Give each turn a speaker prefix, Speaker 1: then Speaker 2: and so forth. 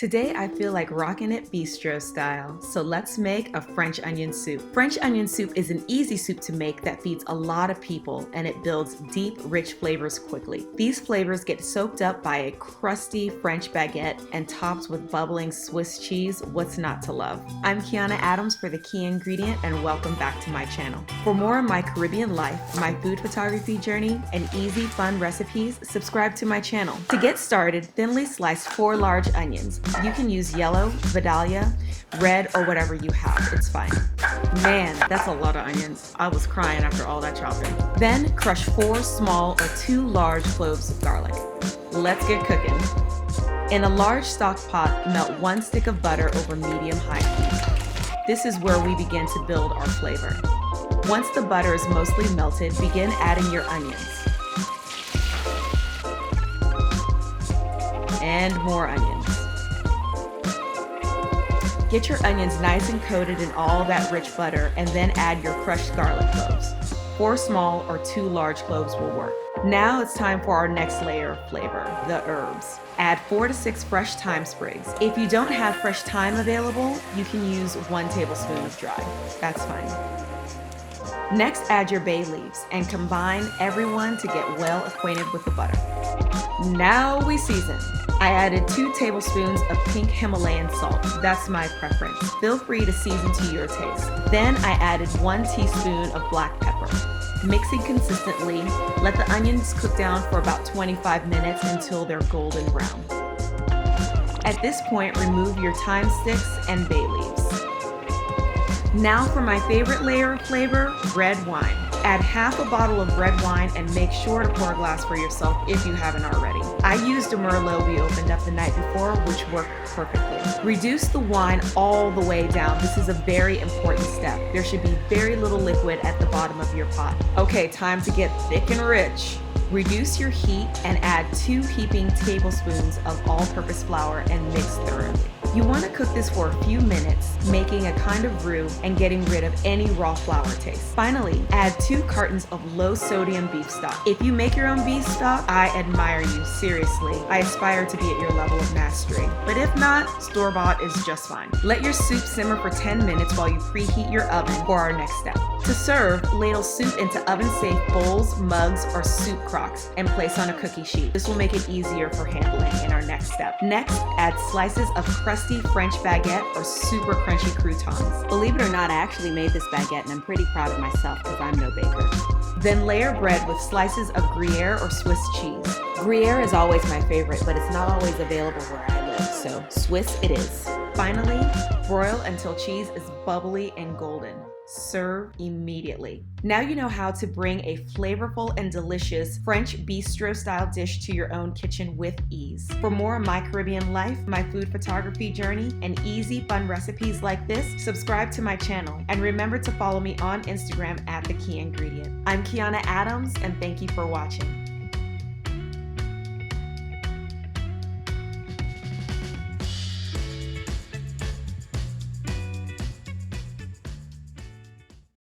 Speaker 1: Today I feel like rocking it bistro style, so let's make a French onion soup. French onion soup is an easy soup to make that feeds a lot of people, and it builds deep, rich flavors quickly. These flavors get soaked up by a crusty French baguette and topped with bubbling Swiss cheese. What's not to love? I'm Kiana Adams for The Key Ingredient, and welcome back to my channel. For more of my Caribbean life, my food photography journey, and easy, fun recipes, subscribe to my channel. To get started, thinly slice 4 large onions. You can use yellow, Vidalia, red, or whatever you have. It's fine. Man, that's a lot of onions. I was crying after all that chopping. Then crush 4 small or 2 large cloves of garlic. Let's get cooking. In a large stock pot, melt 1 stick of butter over medium-high heat. This is where we begin to build our flavor. Once the butter is mostly melted, begin adding your onions. And more onions. Get your onions nice and coated in all that rich butter, and then add your crushed garlic cloves. 4 small or 2 large cloves will work. Now it's time for our next layer of flavor, the herbs. Add 4 to 6 fresh thyme sprigs. If you don't have fresh thyme available, you can use 1 tablespoon of dry. That's fine. Next, add your bay leaves and combine everyone to get well acquainted with the butter. Now we season. I added 2 tablespoons of pink Himalayan salt. That's my preference. Feel free to season to your taste. Then I added 1 teaspoon of black pepper. Mixing consistently, let the onions cook down for about 25 minutes until they're golden brown. At this point, remove your thyme sticks and bay leaves. Now for my favorite layer of flavor, red wine. Add half a bottle of red wine and make sure to pour a glass for yourself if you haven't already. I used a Merlot we opened up the night before, which worked perfectly. Reduce the wine all the way down. This is a very important step. There should be very little liquid at the bottom of your pot. Okay, time to get thick and rich. Reduce your heat and add 2 heaping tablespoons of all-purpose flour and mix thoroughly. You want to cook this for a few minutes, making a kind of roux and getting rid of any raw flour taste. Finally, add 2 cartons of low-sodium beef stock. If you make your own beef stock, I admire you, seriously. I aspire to be at your level of mastery. But if not, store-bought is just fine. Let your soup simmer for 10 minutes while you preheat your oven for our next step. To serve, ladle soup into oven-safe bowls, mugs, or soup crocks and place on a cookie sheet. This will make it easier for handling in our next step. Next, add slices of crusty French baguette or super crunchy croutons. Believe it or not, I actually made this baguette and I'm pretty proud of myself because I'm no baker. Then layer bread with slices of Gruyere or Swiss cheese. Gruyere is always my favorite, but it's not always available where I live, so Swiss it is. Finally, broil until cheese is bubbly and golden. Serve immediately. Now you know how to bring a flavorful and delicious French bistro-style dish to your own kitchen with ease. For more of my Caribbean life, my food photography journey, and easy, fun recipes like this, subscribe to my channel. And remember to follow me on Instagram at The Key Ingredient. I'm Kiana Adams, and thank you for watching.